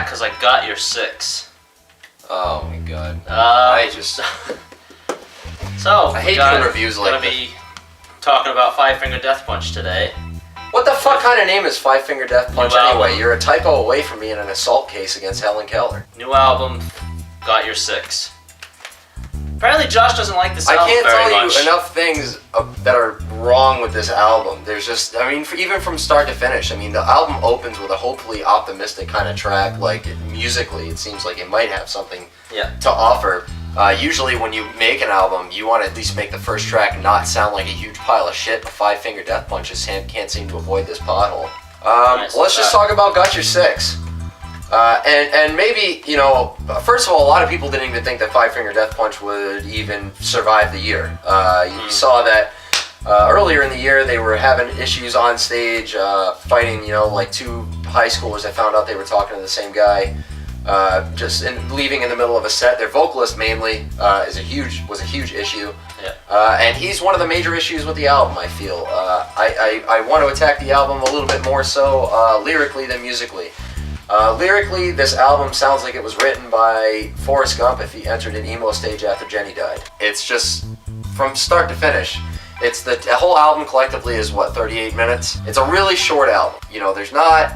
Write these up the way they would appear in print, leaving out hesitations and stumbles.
track because I got your 6. Oh my god. So, I hate doing reviews like this. Gonna be talking about Five Finger Death Punch today. What the fuck kind of name is Five Finger Death Punch New anyway? album. You're a typo away from being an assault case against Helen Keller. New album, got your 6. Apparently Josh doesn't like this album I can't very tell much. you enough things that are wrong with this album. There's just, I mean, even from start to finish, I mean, the album opens with a hopefully optimistic kind of track. Like, musically, it seems like it might have something to offer. Usually when you make an album, you want to at least make the first track not sound like a huge pile of shit, but Five Finger Death Punch just can't seem to avoid this pothole. Let's just talk about Got Your 6. And maybe, you know, first of all, a lot of people didn't even think that Five Finger Death Punch would even survive the year. You saw that earlier in the year they were having issues on stage, fighting, you know, like 2 high schoolers that found out they were talking to the same guy, leaving in the middle of a set. Their vocalist mainly was a huge issue. And he's one of the major issues with the album, I feel. I want to attack the album a little bit more so lyrically than musically. Lyrically, this album sounds like it was written by Forrest Gump if he entered an emo stage after Jenny died. It's just, from start to finish, the whole album collectively is, 38 minutes? It's a really short album. You know, there's not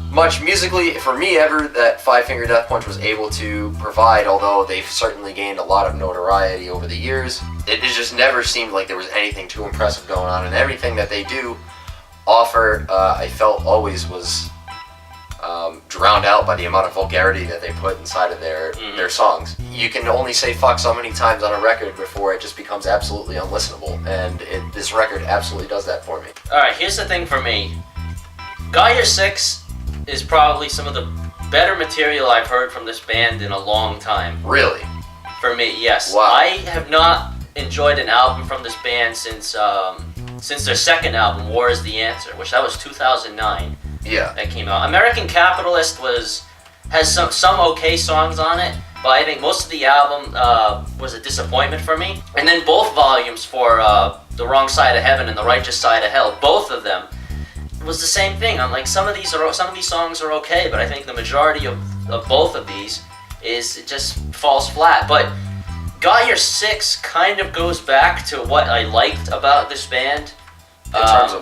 much musically, for me, ever that Five Finger Death Punch was able to provide, although they've certainly gained a lot of notoriety over the years. It just never seemed like there was anything too impressive going on, and everything that they do offer, I felt always was drowned out by the amount of vulgarity that they put inside of their songs. You can only say fuck so many times on a record before it just becomes absolutely unlistenable, and this record absolutely does that for me. Alright, here's the thing for me. Got Your 6 is probably some of the better material I've heard from this band in a long time. Really? For me, yes. Wow. I have not enjoyed an album from this band since their second album, War Is the Answer, which that was 2009. Yeah. That came out. American Capitalist has some okay songs on it, but I think most of the album was a disappointment for me. And then both volumes for The Wrong Side of Heaven and The Righteous Side of Hell, both of them was the same thing. I'm like, some of these songs are okay, but I think the majority of both of these it just falls flat. But Got Your 6 kind of goes back to what I liked about this band.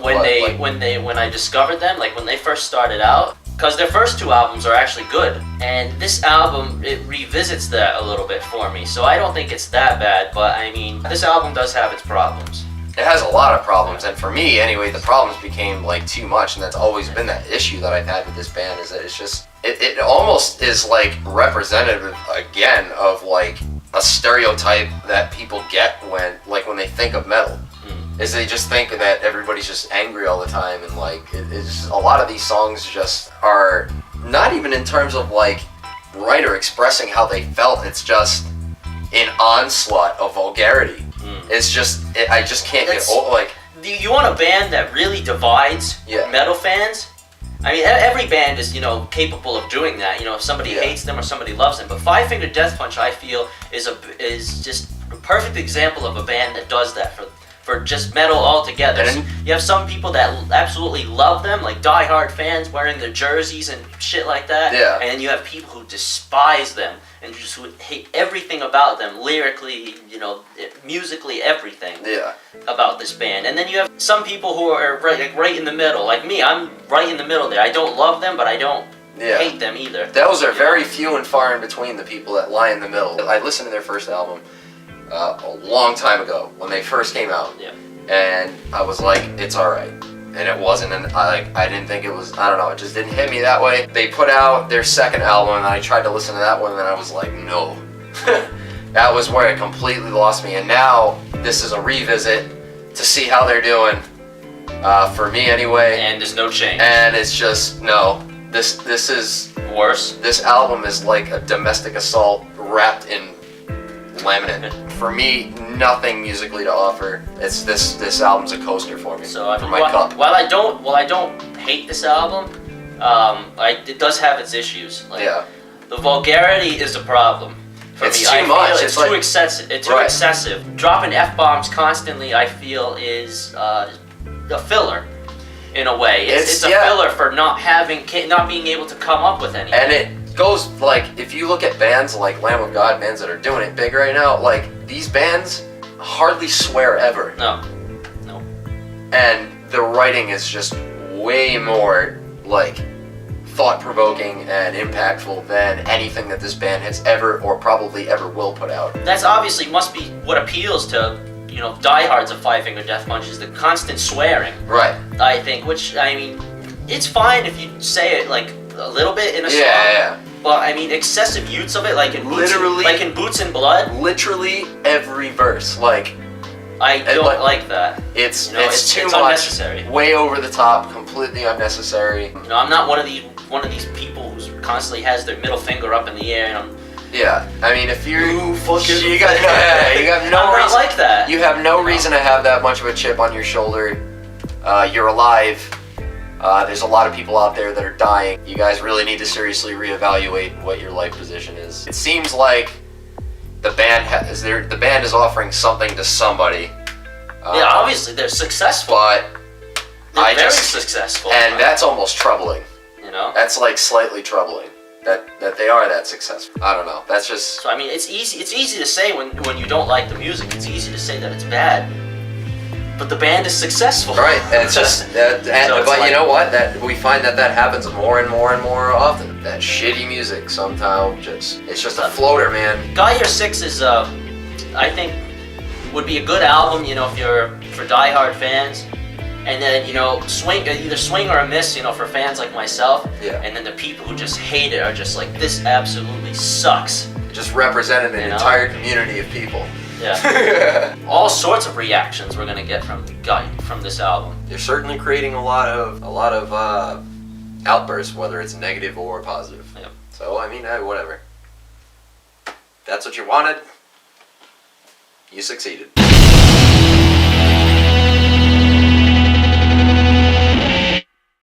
When I discovered them, like when they first started out, because their first 2 albums are actually good, and this album, it revisits that a little bit for me, so I don't think it's that bad, but I mean, this album does have its problems. It has a lot of problems, and for me anyway, the problems became like too much, and that's always been that issue that I've had with this band, is that it's just, it almost is like representative again of like a stereotype that people get when they think of metal. Is they just think that everybody's just angry all the time, and like it's just, a lot of these songs just are not even in terms of like writer expressing how they felt. It's just an onslaught of vulgarity. It's just I just can't get over, like. You want a band that really divides metal fans? I mean, every band is, you know, capable of doing that. You know, if somebody hates them or somebody loves them. But Five Finger Death Punch, I feel, is just a perfect example of a band that does that for just metal altogether. So you have some people that absolutely love them, like die-hard fans wearing their jerseys and shit like that. Yeah. And then you have people who despise them and just would hate everything about them, lyrically, you know, musically, everything about this band. And then you have some people who are right in the middle, like me. I'm right in the middle there. I don't love them, but I don't hate them either. Those are very few and far in between, the people that lie in the middle. I listened to their first album a long time ago when they first came out, and I was like, it's alright, and it wasn't, and I didn't think it was, I don't know, it just didn't hit me that way. They put out their second album, and I tried to listen to that one, and I was like, no. That was where it completely lost me, and now this is a revisit to see how they're doing, for me anyway. And there's no change. And it's just, no, this is worse. This album is like a domestic assault wrapped in laminate. For me, nothing musically to offer. It's this album's a coaster for me. So for my cup. While I don't hate this album, it does have its issues. Like, the vulgarity is a problem for it's me. Too much. It's too excessive. It's too excessive. Dropping F-bombs constantly, I feel, is a filler. in a way. It's a filler for not being able to come up with anything. And it goes, like, if you look at bands like Lamb of God, bands that are doing it big right now, like, these bands hardly swear ever. No. And the writing is just way more, like, thought-provoking and impactful than anything that this band has ever or probably ever will put out. That's obviously must be what appeals to, diehards of Five Finger Death Punch is the constant swearing. Right. I think, which, I mean, it's fine if you say it, like, a little bit in a song. Yeah. But, I mean, excessive use of it, like in Boots and Blood. Literally every verse, like... I don't like that. It's too it's much, unnecessary. Way over the top, completely unnecessary. I'm not one of these people who constantly has their middle finger up in the air and Yeah, I mean, if you're... Ooh, fuck it. You got no I'm reason... not like that. You have no reason to have that much of a chip on your shoulder. You're alive. There's a lot of people out there that are dying. You guys really need to seriously reevaluate what your life position is. It seems like the band is offering something to somebody. Yeah, obviously they're successful. But they're very successful. And that's almost troubling. That's like slightly troubling that they are that successful. I don't know. That's just... So I mean, it's easy to say when you don't like the music. It's easy to say that it's bad. But the band is successful. Right, and it's just but you know what? That we find that happens more and more and more often. That shitty music somehow it's just a floater, man. Guy Year 6 is I think would be a good album, if you're for diehard fans. And then, either swing or a miss, for fans like myself. Yeah. And then the people who just hate it are just like, this absolutely sucks. It just represented an entire community of people. Yeah. All sorts of reactions we're gonna get from this album. They're certainly creating a lot of outbursts, whether it's negative or positive. Yep. So I mean, whatever. That's what you wanted. You succeeded.